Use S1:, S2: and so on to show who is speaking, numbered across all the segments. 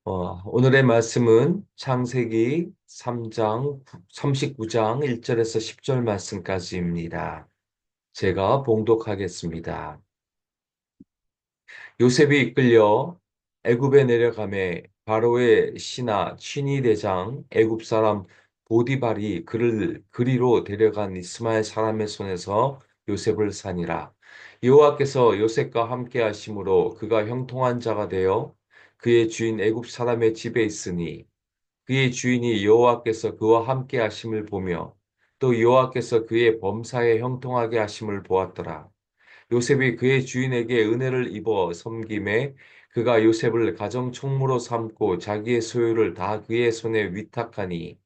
S1: 오늘의 말씀은 창세기 3장 39장 1절에서 10절 말씀까지입니다. 제가 봉독하겠습니다. 요셉이 이끌려 애굽에 내려가매 바로의 신하 친위 대장 애굽 사람 보디발이 그를 그리로 데려간 이스마엘 사람의 손에서 요셉을 산이라. 여호와께서 요셉과 함께 하심으로 그가 형통한 자가 되어 그의 주인 애굽 사람의 집에 있으니 그의 주인이 여호와께서 그와 함께 하심을 보며 또 여호와께서 그의 범사에 형통하게 하심을 보았더라. 요셉이 그의 주인에게 은혜를 입어 섬김에 그가 요셉을 가정 총무로 삼고 자기의 소유를 다 그의 손에 위탁하니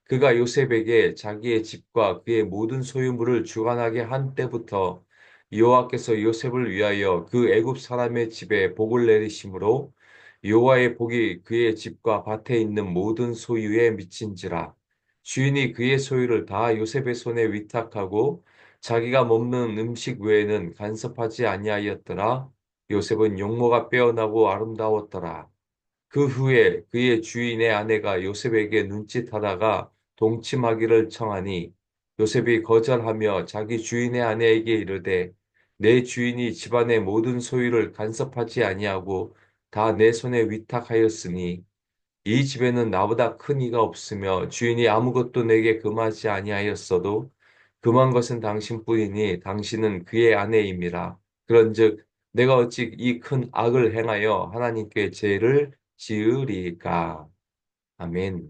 S1: 그가 요셉에게 자기의 집과 그의 모든 소유물을 주관하게 한 때부터 여호와께서 요셉을 위하여 그 애굽 사람의 집에 복을 내리심으로 여호와의 복이 그의 집과 밭에 있는 모든 소유에 미친지라. 주인이 그의 소유를 다 요셉의 손에 위탁하고 자기가 먹는 음식 외에는 간섭하지 아니하였더라. 요셉은 용모가 빼어나고 아름다웠더라. 그 후에 그의 주인의 아내가 요셉에게 눈짓하다가 동침하기를 청하니 요셉이 거절하며 자기 주인의 아내에게 이르되 내 주인이 집안의 모든 소유를 간섭하지 아니하고 다 내 손에 위탁하였으니 이 집에는 나보다 큰 이가 없으며 주인이 아무것도 내게 금하지 아니하였어도 금한 것은 당신뿐이니 당신은 그의 아내임이라. 그런즉 내가 어찌 이 큰 악을 행하여 하나님께 죄를 지으리까. 아멘.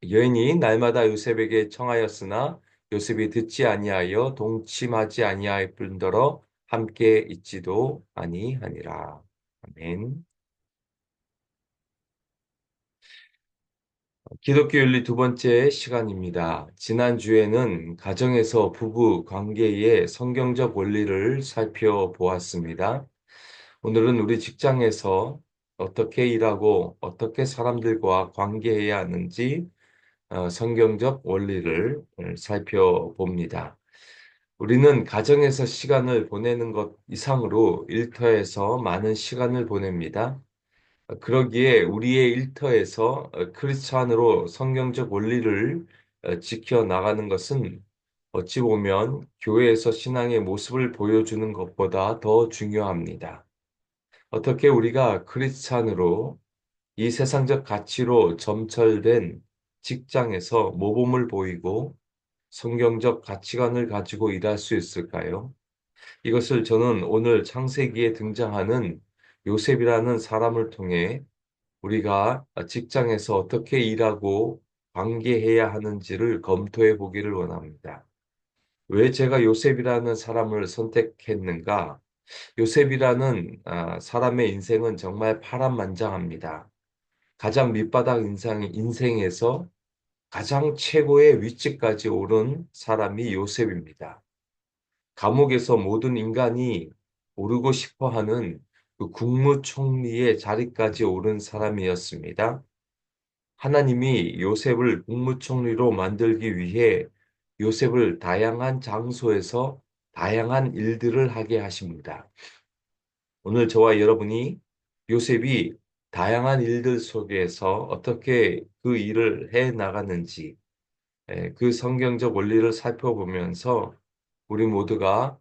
S1: 여인이 날마다 요셉에게 청하였으나 요셉이 듣지 아니하여 동침하지 아니할 뿐더러 함께 있지도 아니하니라. 아멘. 기독교 윤리 두 번째 시간입니다. 지난주에는 가정에서 부부 관계의 성경적 원리를 살펴보았습니다. 오늘은 우리 직장에서 어떻게 일하고 어떻게 사람들과 관계해야 하는지 성경적 원리를 살펴봅니다. 우리는 가정에서 시간을 보내는 것 이상으로 일터에서 많은 시간을 보냅니다. 그러기에 우리의 일터에서 크리스찬으로 성경적 원리를 지켜 나가는 것은 어찌 보면 교회에서 신앙의 모습을 보여주는 것보다 더 중요합니다. 어떻게 우리가 크리스찬으로 이 세상적 가치로 점철된 직장에서 모범을 보이고 성경적 가치관을 가지고 일할 수 있을까요? 이것을 저는 오늘 창세기에 등장하는 요셉이라는 사람을 통해 우리가 직장에서 어떻게 일하고 관계해야 하는지를 검토해 보기를 원합니다. 왜 제가 요셉이라는 사람을 선택했는가? 요셉이라는 사람의 인생은 정말 파란만장합니다. 가장 밑바닥 인생에서 가장 최고의 위치까지 오른 사람이 요셉입니다. 감옥에서 모든 인간이 오르고 싶어 하는 그 국무총리의 자리까지 오른 사람이었습니다. 하나님이 요셉을 국무총리로 만들기 위해 요셉을 다양한 장소에서 다양한 일들을 하게 하십니다. 오늘 저와 여러분이 요셉이 다양한 일들 속에서 어떻게 그 일을 해 나가는지 그 성경적 원리를 살펴보면서 우리 모두가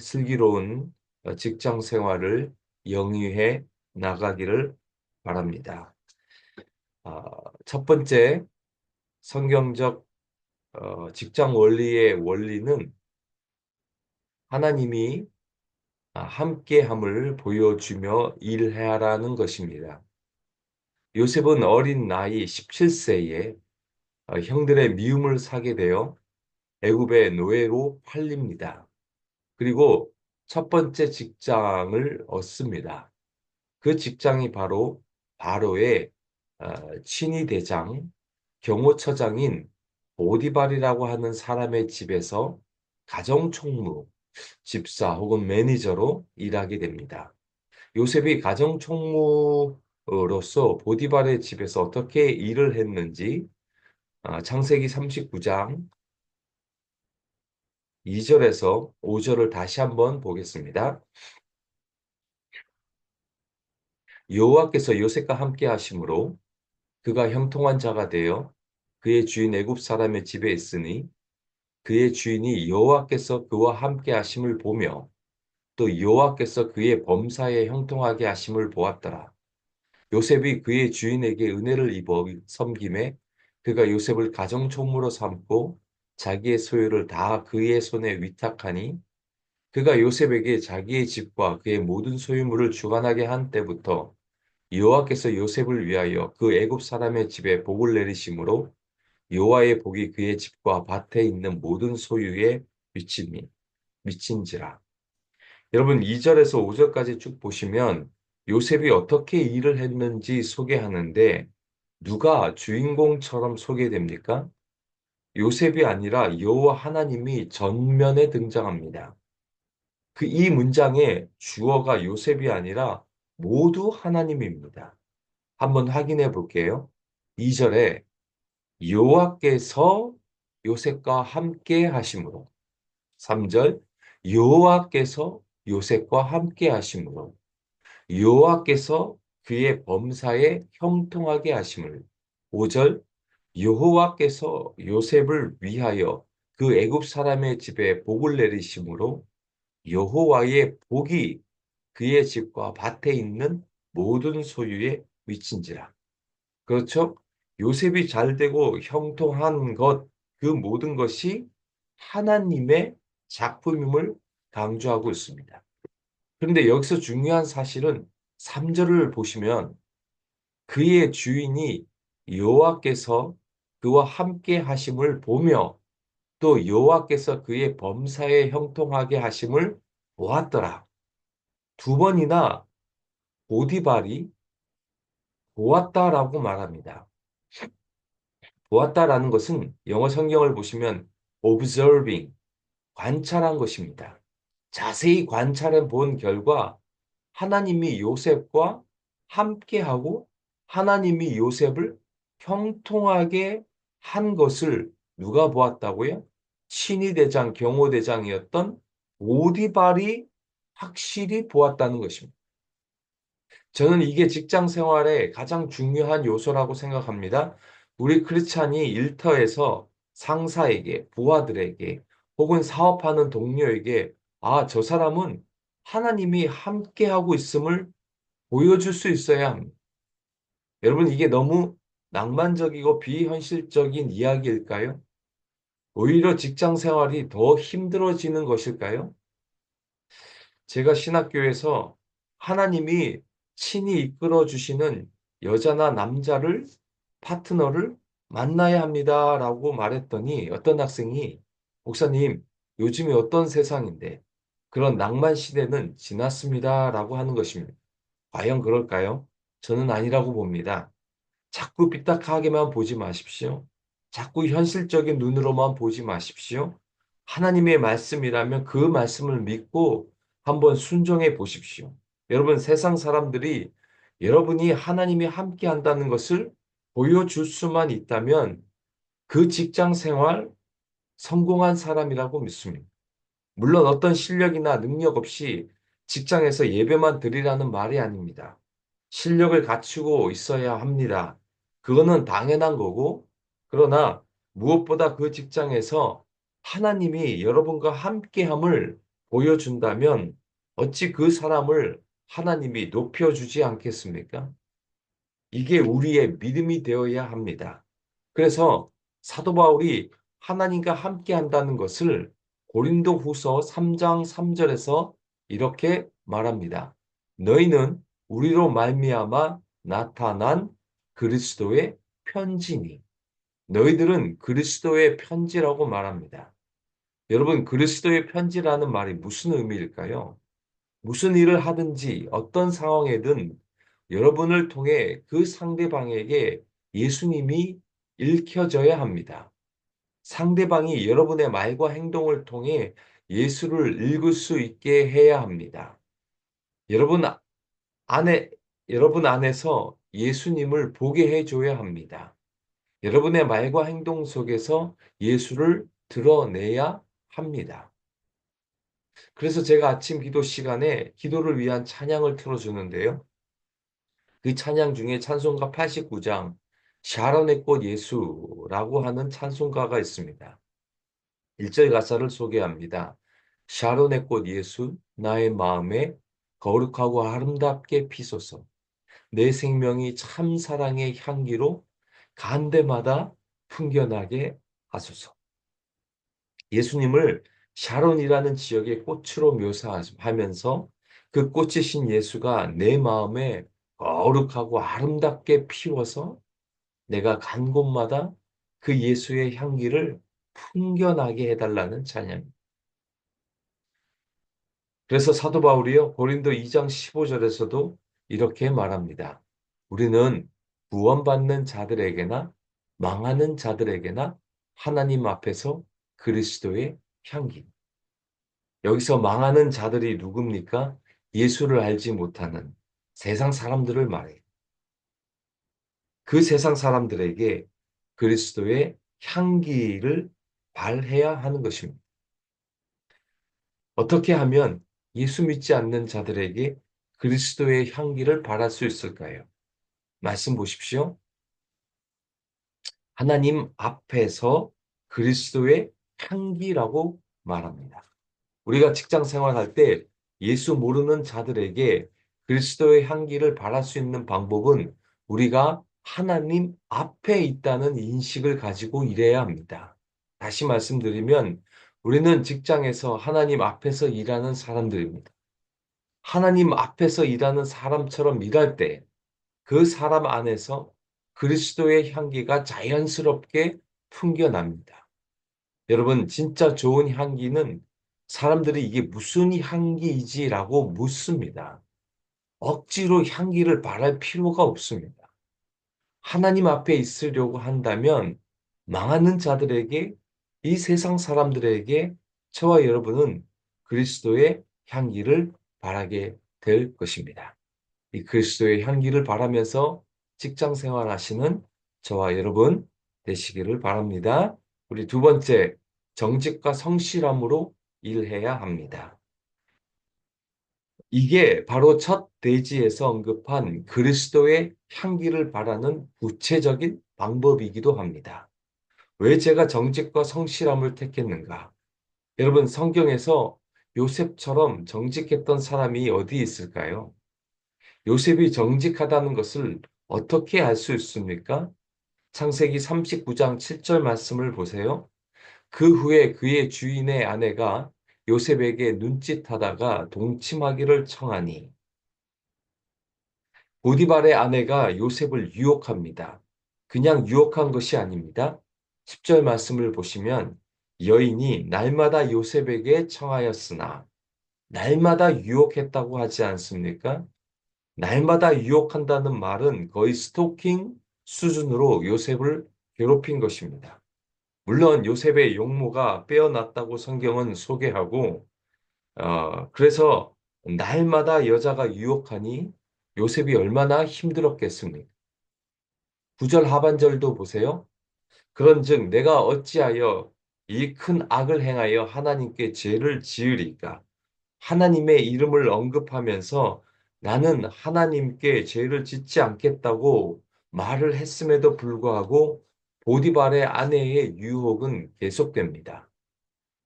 S1: 슬기로운 직장 생활을 영위해 나가기를 바랍니다. 아, 첫 번째 성경적 직장 원리의 원리는 하나님이 함께함을 보여주며 일하라는 것입니다. 요셉은 어린 나이 17세에 형들의 미움을 사게 되어 애굽의 노예로 팔립니다. 그리고 첫 번째 직장을 얻습니다. 그 직장이 바로 바로의 친위 대장, 경호처장인 보디발이라고 하는 사람의 집에서 가정총무, 집사 혹은 매니저로 일하게 됩니다. 요셉이 가정총무로서 보디발의 집에서 어떻게 일을 했는지 창세기 39장 2절에서 5절을 다시 한번 보겠습니다. 여호와께서 요셉과 함께 하심으로 그가 형통한 자가 되어 그의 주인 애굽 사람의 집에 있으니 그의 주인이 여호와께서 그와 함께 하심을 보며 또 여호와께서 그의 범사에 형통하게 하심을 보았더라. 요셉이 그의 주인에게 은혜를 입어 섬김에 그가 요셉을 가정총무로 삼고 자기의 소유를 다 그의 손에 위탁하니 그가 요셉에게 자기의 집과 그의 모든 소유물을 주관하게 한 때부터 여호와께서 요셉을 위하여 그 애굽 사람의 집에 복을 내리심으로 여호와의 복이 그의 집과 밭에 있는 모든 소유에 미친지라. 여러분 2절에서 5절까지 쭉 보시면 요셉이 어떻게 일을 했는지 소개하는데 누가 주인공처럼 소개됩니까? 요셉이 아니라 여호와 하나님이 전면에 등장합니다. 이 문장의 주어가 요셉이 아니라 모두 하나님입니다. 한번 확인해 볼게요. 2절에 여호와께서 요셉과 함께 하심으로 3절 여호와께서 요셉과 함께 하심으로 여호와께서 그의 범사에 형통하게 하심을 5절 여호와께서 요셉을 위하여 그 애굽 사람의 집에 복을 내리심으로 여호와의 복이 그의 집과 밭에 있는 모든 소유에 미친지라. 그렇죠? 요셉이 잘 되고 형통한 것, 그 모든 것이 하나님의 작품임을 강조하고 있습니다. 그런데 여기서 중요한 사실은 3절을 보시면 그의 주인이 여호와께서 그와 함께 하심을 보며 또 여호와께서 그의 범사에 형통하게 하심을 보았더라. 두 번이나 보디발이 보았다라고 말합니다. 보았다라는 것은 영어 성경을 보시면 observing, 관찰한 것입니다. 자세히 관찰해 본 결과 하나님이 요셉과 함께하고 하나님이 요셉을 형통하게 한 것을 누가 보았다고요? 친위대장, 경호대장이었던 오디발이 확실히 보았다는 것입니다. 저는 이게 직장 생활의 가장 중요한 요소라고 생각합니다. 우리 크리스찬이 일터에서 상사에게, 부하들에게, 혹은 사업하는 동료에게, 아, 저 사람은 하나님이 함께하고 있음을 보여줄 수 있어야 합니다. 여러분, 이게 너무 낭만적이고 비현실적인 이야기일까요? 오히려 직장 생활이 더 힘들어지는 것일까요? 제가 신학교에서 하나님이 친히 이끌어 주시는 여자나 남자를, 파트너를 만나야 합니다라고 말했더니 어떤 학생이 목사님, 요즘에 어떤 세상인데 그런 낭만 시대는 지났습니다라고 하는 것입니다. 과연 그럴까요? 저는 아니라고 봅니다. 자꾸 삐딱하게만 보지 마십시오. 자꾸 현실적인 눈으로만 보지 마십시오. 하나님의 말씀이라면 그 말씀을 믿고 한번 순종해 보십시오. 여러분, 세상 사람들이 여러분이 하나님이 함께 한다는 것을 보여줄 수만 있다면 그 직장 생활 성공한 사람이라고 믿습니다. 물론 어떤 실력이나 능력 없이 직장에서 예배만 드리라는 말이 아닙니다. 실력을 갖추고 있어야 합니다. 그거는 당연한 거고, 그러나 무엇보다 그 직장에서 하나님이 여러분과 함께함을 보여준다면 어찌 그 사람을 하나님이 높여주지 않겠습니까? 이게 우리의 믿음이 되어야 합니다. 그래서 사도 바울이 하나님과 함께 한다는 것을 고린도 후서 3장 3절에서 이렇게 말합니다. 너희는 우리로 말미암아 나타난 그리스도의 편지니. 너희들은 그리스도의 편지라고 말합니다. 여러분, 그리스도의 편지라는 말이 무슨 의미일까요? 무슨 일을 하든지 어떤 상황에든 여러분을 통해 그 상대방에게 예수님이 읽혀져야 합니다. 상대방이 여러분의 말과 행동을 통해 예수를 읽을 수 있게 해야 합니다. 여러분 안에, 여러분 안에서 예수님을 보게 해줘야 합니다. 여러분의 말과 행동 속에서 예수를 드러내야 합니다. 그래서 제가 아침 기도 시간에 기도를 위한 찬양을 틀어주는데요. 그 찬양 중에 찬송가 89장 샤론의 꽃 예수라고 하는 찬송가가 있습니다. 1절 가사를 소개합니다. 샤론의 꽃 예수 나의 마음에 거룩하고 아름답게 피소서. 내 생명이 참 사랑의 향기로 간데마다 풍겨나게 하소서. 예수님을 샤론이라는 지역의 꽃으로 묘사하면서 그 꽃이신 예수가 내 마음에 거룩하고 아름답게 피워서 내가 간 곳마다 그 예수의 향기를 풍겨나게 해달라는 찬양입니다. 그래서 사도 바울이요, 고린도 2장 15절에서도 이렇게 말합니다. 우리는 구원받는 자들에게나 망하는 자들에게나 하나님 앞에서 그리스도의 향기. 여기서 망하는 자들이 누굽니까? 예수를 알지 못하는 세상 사람들을 말해요. 그 세상 사람들에게 그리스도의 향기를 발해야 하는 것입니다. 어떻게 하면 예수 믿지 않는 자들에게 그리스도의 향기를 발할 수 있을까요? 말씀 보십시오. 하나님 앞에서 그리스도의 향기라고 말합니다. 우리가 직장 생활할 때 예수 모르는 자들에게 그리스도의 향기를 발할 수 있는 방법은 우리가 하나님 앞에 있다는 인식을 가지고 일해야 합니다. 다시 말씀드리면 우리는 직장에서 하나님 앞에서 일하는 사람들입니다. 하나님 앞에서 일하는 사람처럼 일할 때 그 사람 안에서 그리스도의 향기가 자연스럽게 풍겨납니다. 여러분, 진짜 좋은 향기는 사람들이 이게 무슨 향기이지라고 묻습니다. 억지로 향기를 바랄 필요가 없습니다. 하나님 앞에 있으려고 한다면 망하는 자들에게, 이 세상 사람들에게 저와 여러분은 그리스도의 향기를 바라게 될 것입니다. 이 그리스도의 향기를 바라면서 직장 생활하시는 저와 여러분 되시기를 바랍니다. 우리 두 번째, 정직과 성실함으로 일해야 합니다. 이게 바로 첫 대지에서 언급한 그리스도의 향기를 바라는 구체적인 방법이기도 합니다. 왜 제가 정직과 성실함을 택했는가? 여러분, 성경에서 요셉처럼 정직했던 사람이 어디 있을까요? 요셉이 정직하다는 것을 어떻게 알 수 있습니까? 창세기 39장 7절 말씀을 보세요. 그 후에 그의 주인의 아내가 요셉에게 눈짓하다가 동침하기를 청하니 보디발의 아내가 요셉을 유혹합니다. 그냥 유혹한 것이 아닙니다. 10절 말씀을 보시면 여인이 날마다 요셉에게 청하였으나 날마다 유혹했다고 하지 않습니까? 날마다 유혹한다는 말은 거의 스토킹 수준으로 요셉을 괴롭힌 것입니다. 물론 요셉의 용모가 빼어났다고 성경은 소개하고, 그래서 날마다 여자가 유혹하니 요셉이 얼마나 힘들었겠습니까? 9절 하반절도 보세요. 그런즉 내가 어찌하여 이 큰 악을 행하여 하나님께 죄를 지으리까? 하나님의 이름을 언급하면서 나는 하나님께 죄를 짓지 않겠다고 말을 했음에도 불구하고 보디발의 아내의 유혹은 계속됩니다.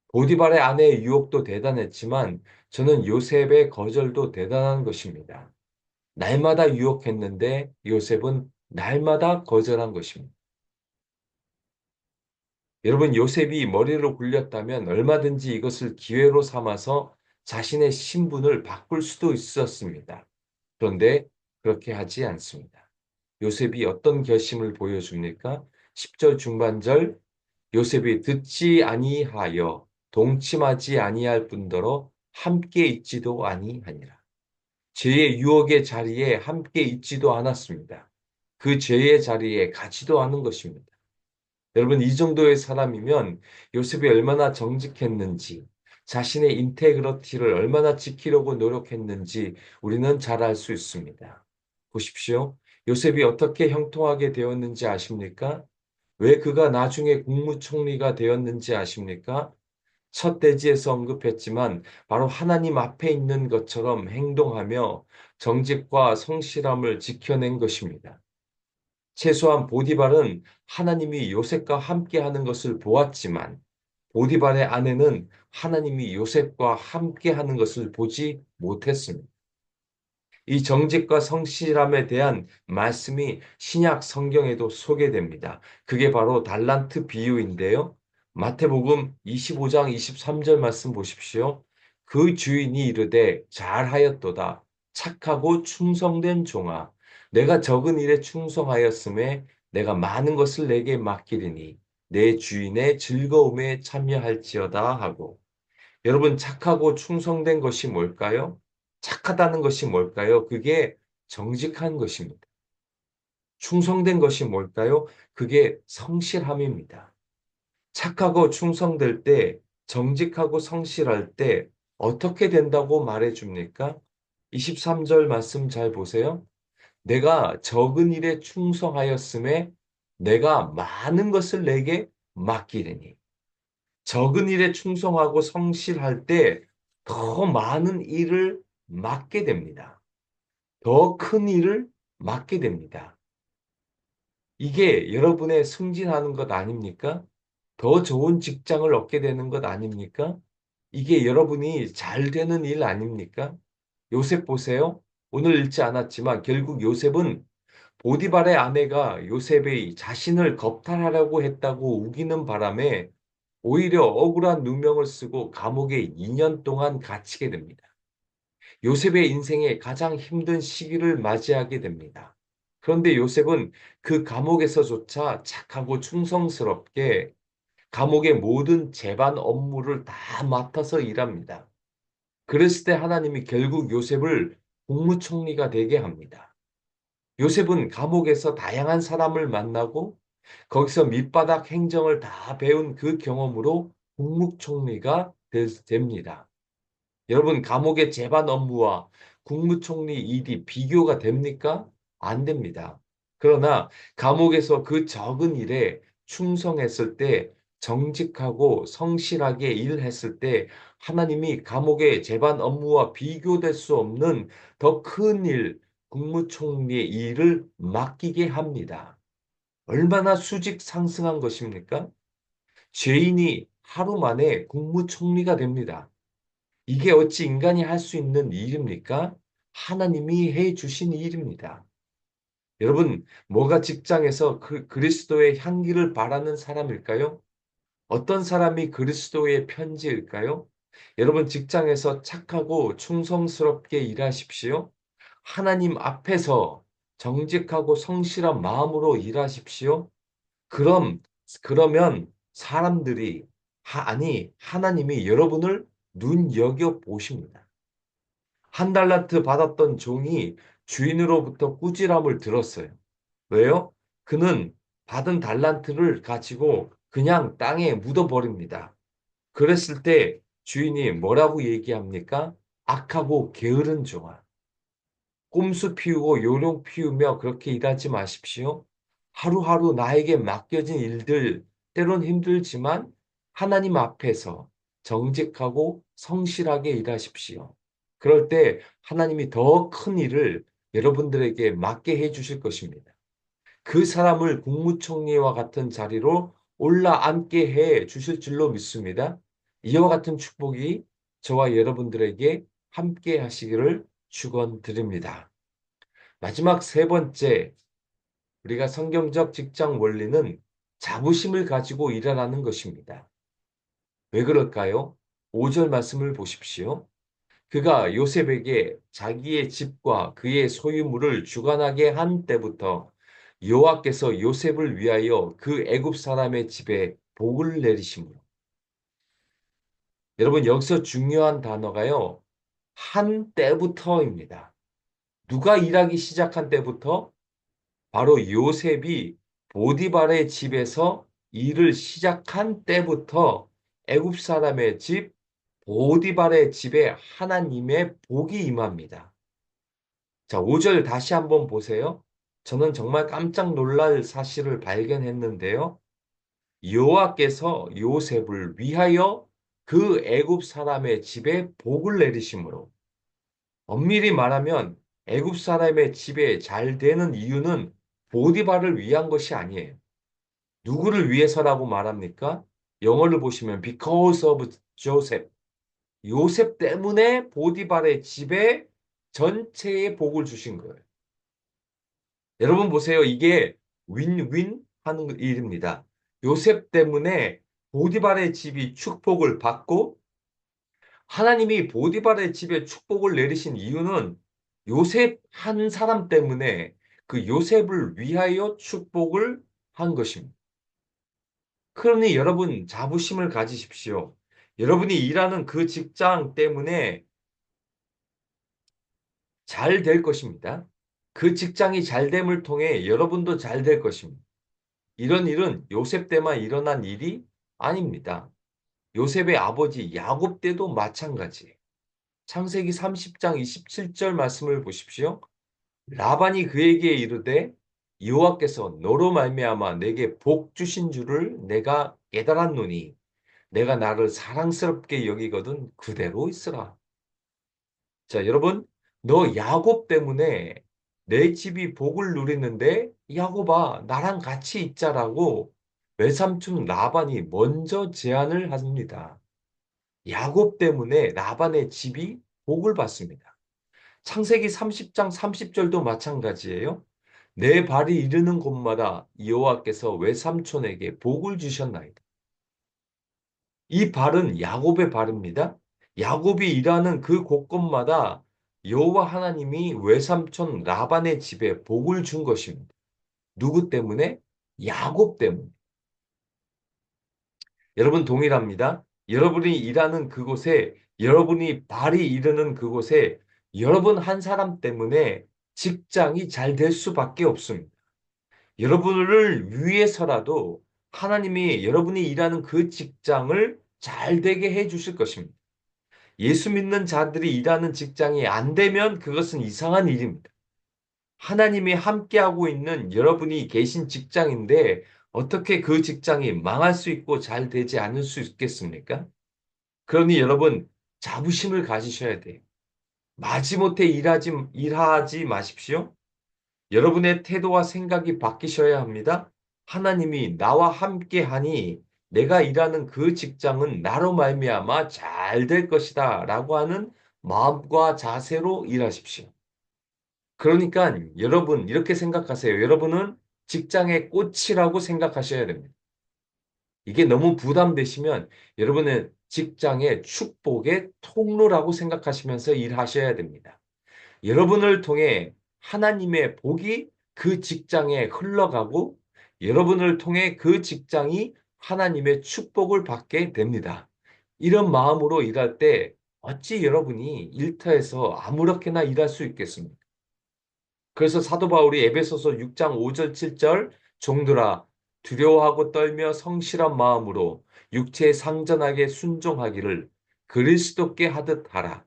S1: 보디발의 아내의 유혹도 대단했지만 저는 요셉의 거절도 대단한 것입니다. 날마다 유혹했는데 요셉은 날마다 거절한 것입니다. 여러분, 요셉이 머리를 굴렸다면 얼마든지 이것을 기회로 삼아서 자신의 신분을 바꿀 수도 있었습니다. 그런데 그렇게 하지 않습니다. 요셉이 어떤 결심을 보여줍니까? 10절 중반절 요셉이 듣지 아니하여 동침하지 아니할 뿐더러 함께 있지도 아니하니라. 죄의 유혹의 자리에 함께 있지도 않았습니다. 그 죄의 자리에 가지도 않은 것입니다. 여러분, 이 정도의 사람이면 요셉이 얼마나 정직했는지, 자신의 인테그러티를 얼마나 지키려고 노력했는지 우리는 잘 알 수 있습니다. 보십시오. 요셉이 어떻게 형통하게 되었는지 아십니까? 왜 그가 나중에 국무총리가 되었는지 아십니까? 첫 대지에서 언급했지만 바로 하나님 앞에 있는 것처럼 행동하며 정직과 성실함을 지켜낸 것입니다. 최소한 보디발은 하나님이 요셉과 함께 하는 것을 보았지만 보디발의 아내는 하나님이 요셉과 함께 하는 것을 보지 못했습니다. 이 정직과 성실함에 대한 말씀이 신약 성경에도 소개됩니다. 그게 바로 달란트 비유인데요. 마태복음 25장 23절 말씀 보십시오. 그 주인이 이르되 잘하였도다. 착하고 충성된 종아. 내가 적은 일에 충성하였음에 내가 많은 것을 내게 맡기리니 내 주인의 즐거움에 참여할지어다 하고 여러분, 착하고 충성된 것이 뭘까요? 착하다는 것이 뭘까요? 그게 정직한 것입니다. 충성된 것이 뭘까요? 그게 성실함입니다. 착하고 충성될 때, 정직하고 성실할 때 어떻게 된다고 말해줍니까? 23절 말씀 잘 보세요. 내가 적은 일에 충성하였음에 내가 많은 것을 내게 맡기리니. 적은 일에 충성하고 성실할 때 더 많은 일을 맡게 됩니다. 더 큰 일을 맡게 됩니다. 이게 여러분의 승진하는 것 아닙니까? 더 좋은 직장을 얻게 되는 것 아닙니까? 이게 여러분이 잘 되는 일 아닙니까? 요셉 보세요. 오늘 읽지 않았지만 결국 요셉은 보디발의 아내가 요셉의 자신을 겁탈하려고 했다고 우기는 바람에 오히려 억울한 누명을 쓰고 감옥에 2년 동안 갇히게 됩니다. 요셉의 인생에 가장 힘든 시기를 맞이하게 됩니다. 그런데 요셉은 그 감옥에서조차 착하고 충성스럽게 감옥의 모든 재반 업무를 다 맡아서 일합니다. 그랬을 때 하나님이 결국 요셉을 국무총리가 되게 합니다. 요셉은 감옥에서 다양한 사람을 만나고 거기서 밑바닥 행정을 다 배운 그 경험으로 국무총리가 됩니다. 여러분, 감옥의 재반 업무와 국무총리 일이 비교가 됩니까? 안 됩니다. 그러나 감옥에서 그 적은 일에 충성했을 때, 정직하고 성실하게 일했을 때, 하나님이 감옥의 재반 업무와 비교될 수 없는 더 큰 일, 국무총리의 일을 맡기게 합니다. 얼마나 수직 상승한 것입니까? 죄인이 하루 만에 국무총리가 됩니다. 이게 어찌 인간이 할 수 있는 일입니까? 하나님이 해 주신 일입니다. 여러분, 뭐가 직장에서 그리스도의 향기를 바라는 사람일까요? 어떤 사람이 그리스도의 편지일까요? 여러분, 직장에서 착하고 충성스럽게 일하십시오. 하나님 앞에서 정직하고 성실한 마음으로 일하십시오. 그럼, 그러면 사람들이, 아니, 하나님이 여러분을 눈여겨 보십니다. 한 달란트 받았던 종이 주인으로부터 꾸지람을 들었어요. 왜요? 그는 받은 달란트를 가지고 그냥 땅에 묻어버립니다. 그랬을 때 주인이 뭐라고 얘기합니까? 악하고 게으른 종아. 꼼수 피우고 요령 피우며 그렇게 일하지 마십시오. 하루하루 나에게 맡겨진 일들, 때론 힘들지만 하나님 앞에서 정직하고 성실하게 일하십시오. 그럴 때 하나님이 더 큰 일을 여러분들에게 맡게 해 주실 것입니다. 그 사람을 국무총리와 같은 자리로 올라앉게 해 주실 줄로 믿습니다. 이와 같은 축복이 저와 여러분들에게 함께 하시기를 축원드립니다. 마지막 세 번째, 우리가 성경적 직장 원리는 자부심을 가지고 일하라는 것입니다. 왜 그럴까요? 5절 말씀을 보십시오. 그가 요셉에게 자기의 집과 그의 소유물을 주관하게 한 때부터 여호와께서 요셉을 위하여 그 애굽 사람의 집에 복을 내리시므로. 여러분, 여기서 중요한 단어가요. 한 때부터입니다. 누가 일하기 시작한 때부터? 바로 요셉이 보디발의 집에서 일을 시작한 때부터 애굽 사람의 집 보디발의 집에 하나님의 복이 임합니다. 자, 5절 다시 한번 보세요. 저는 정말 깜짝 놀랄 사실을 발견했는데요. 여호와께서 요셉을 위하여 그 애굽 사람의 집에 복을 내리심으로. 엄밀히 말하면 애굽 사람의 집에 잘 되는 이유는 보디발을 위한 것이 아니에요. 누구를 위해서라고 말합니까? 영어를 보시면 because of Joseph. 요셉 때문에 보디발의 집에 전체의 복을 주신 거예요. 여러분 보세요. 이게 윈윈 하는 일입니다. 요셉 때문에 보디발의 집이 축복을 받고 하나님이 보디발의 집에 축복을 내리신 이유는 요셉 한 사람 때문에 그 요셉을 위하여 축복을 한 것입니다. 그러니 여러분 자부심을 가지십시오. 여러분이 일하는 그 직장 때문에 잘 될 것입니다. 그 직장이 잘 됨을 통해 여러분도 잘 될 것입니다. 이런 일은 요셉 때만 일어난 일이 아닙니다. 요셉의 아버지 야곱 때도 마찬가지예요. 창세기 30장 27절 말씀을 보십시오. 라반이 그에게 이르되 여호와께서 너로 말미암아 내게 복 주신 줄을 내가 깨달았노니 내가 나를 사랑스럽게 여기거든 그대로 있으라. 자, 여러분, 너 야곱 때문에 내 집이 복을 누리는데 야곱아, 나랑 같이 있자라고 외삼촌 라반이 먼저 제안을 합니다. 야곱 때문에 라반의 집이 복을 받습니다. 창세기 30장 30절도 마찬가지예요. 내 발이 이르는 곳마다 여호와께서 외삼촌에게 복을 주셨나이다. 이 발은 야곱의 발입니다. 야곱이 일하는 그 곳곳마다 여호와 하나님이 외삼촌 라반의 집에 복을 준 것입니다. 누구 때문에? 야곱 때문에. 여러분 동일합니다. 여러분이 일하는 그곳에, 여러분이 발이 이르는 그곳에 여러분 한 사람 때문에 직장이 잘 될 수밖에 없습니다. 여러분을 위해서라도 하나님이 여러분이 일하는 그 직장을 잘 되게 해 주실 것입니다. 예수 믿는 자들이 일하는 직장이 안 되면 그것은 이상한 일입니다. 하나님이 함께하고 있는 여러분이 계신 직장인데 어떻게 그 직장이 망할 수 있고 잘 되지 않을 수 있겠습니까? 그러니 여러분 자부심을 가지셔야 돼요. 마지못해 일하지 마십시오. 여러분의 태도와 생각이 바뀌셔야 합니다. 하나님이 나와 함께 하니 내가 일하는 그 직장은 나로 말미암아 잘 될 것이다 라고 하는 마음과 자세로 일하십시오. 그러니까 여러분 이렇게 생각하세요. 여러분은 직장의 꽃이라고 생각하셔야 됩니다. 이게 너무 부담되시면 여러분은 직장의 축복의 통로라고 생각하시면서 일하셔야 됩니다. 여러분을 통해 하나님의 복이 그 직장에 흘러가고 여러분을 통해 그 직장이 하나님의 축복을 받게 됩니다. 이런 마음으로 일할 때 어찌 여러분이 일터에서 아무렇게나 일할 수 있겠습니까? 그래서 사도 바울이 에베소서 6장 5절 7절 종들아 두려워하고 떨며 성실한 마음으로 육체에 상전하게 순종하기를 그리스도께 하듯 하라.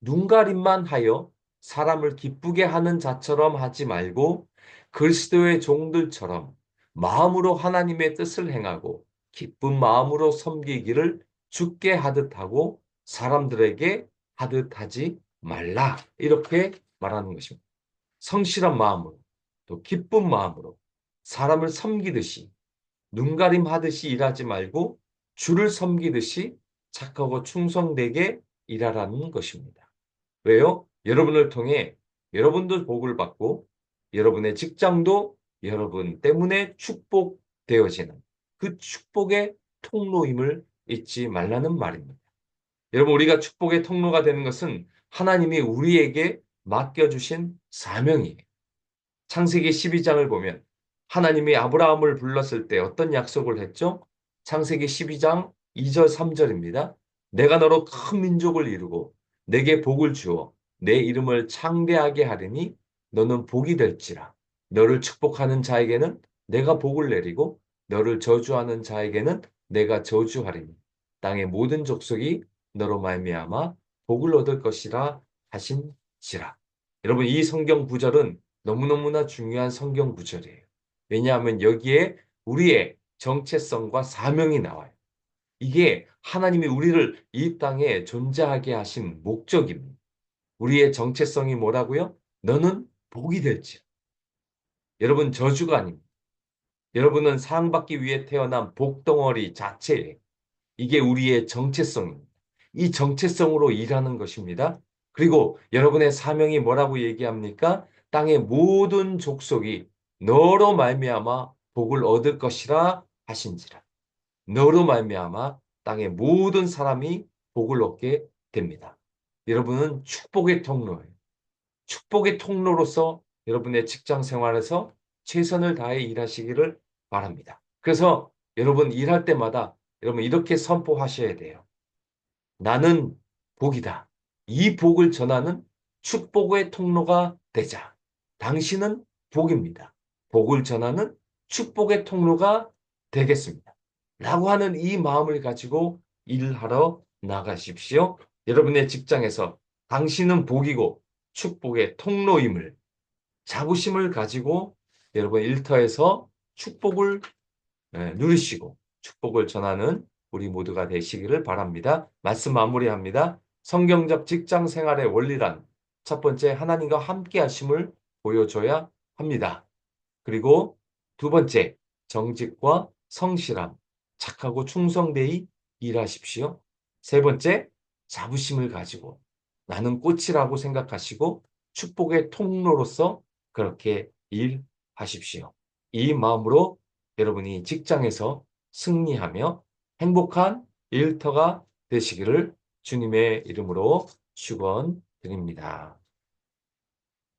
S1: 눈가림만 하여 사람을 기쁘게 하는 자처럼 하지 말고 그리스도의 종들처럼 마음으로 하나님의 뜻을 행하고 기쁜 마음으로 섬기기를 주께 하듯 하고 사람들에게 하듯 하지 말라. 이렇게 말하는 것입니다. 성실한 마음으로 또 기쁜 마음으로 사람을 섬기듯이 눈가림하듯이 일하지 말고 주를 섬기듯이 착하고 충성되게 일하라는 것입니다. 왜요? 여러분을 통해 여러분도 복을 받고 여러분의 직장도 여러분 때문에 축복되어지는 그 축복의 통로임을 잊지 말라는 말입니다. 여러분, 우리가 축복의 통로가 되는 것은 하나님이 우리에게 맡겨주신 사명이에요. 창세기 12장을 보면 하나님이 아브라함을 불렀을 때 어떤 약속을 했죠? 창세기 12장 2절 3절입니다. 내가 너로 큰 민족을 이루고 내게 복을 주어 내 이름을 창대하게 하리니 너는 복이 될지라. 너를 축복하는 자에게는 내가 복을 내리고 너를 저주하는 자에게는 내가 저주하리니 땅의 모든 족속이 너로 말미암아 복을 얻을 것이라 하신지라. 여러분 이 성경 구절은 너무너무나 중요한 성경 구절이에요. 왜냐하면 여기에 우리의 정체성과 사명이 나와요. 이게 하나님이 우리를 이 땅에 존재하게 하신 목적입니다. 우리의 정체성이 뭐라고요? 너는 복이 될지. 여러분 저주가 아닙니다. 여러분은 사랑받기 위해 태어난 복덩어리 자체예요. 이게 우리의 정체성입니다. 이 정체성으로 일하는 것입니다. 그리고 여러분의 사명이 뭐라고 얘기합니까? 땅의 모든 족속이 너로 말미암아 복을 얻을 것이라 하신지라. 너로 말미암아 땅의 모든 사람이 복을 얻게 됩니다. 여러분은 축복의 통로예요. 축복의 통로로서 여러분의 직장 생활에서 최선을 다해 일하시기를 바랍니다. 그래서 여러분 일할 때마다 여러분 이렇게 선포하셔야 돼요. 나는 복이다. 이 복을 전하는 축복의 통로가 되자. 당신은 복입니다. 복을 전하는 축복의 통로가 되겠습니다. 라고 하는 이 마음을 가지고 일을 하러 나가십시오. 여러분의 직장에서 당신은 복이고 축복의 통로임을 자부심을 가지고 여러분 일터에서 축복을 누리시고 축복을 전하는 우리 모두가 되시기를 바랍니다. 말씀 마무리합니다. 성경적 직장 생활의 원리란 첫 번째 하나님과 함께 하심을 보여줘야 합니다. 그리고 두 번째 정직과 성실함, 착하고 충성되이 일하십시오. 세 번째 자부심을 가지고 나는 꽃이라고 생각하시고 축복의 통로로서 그렇게 일하십시오. 이 마음으로 여러분이 직장에서 승리하며 행복한 일터가 되시기를 주님의 이름으로 축원드립니다.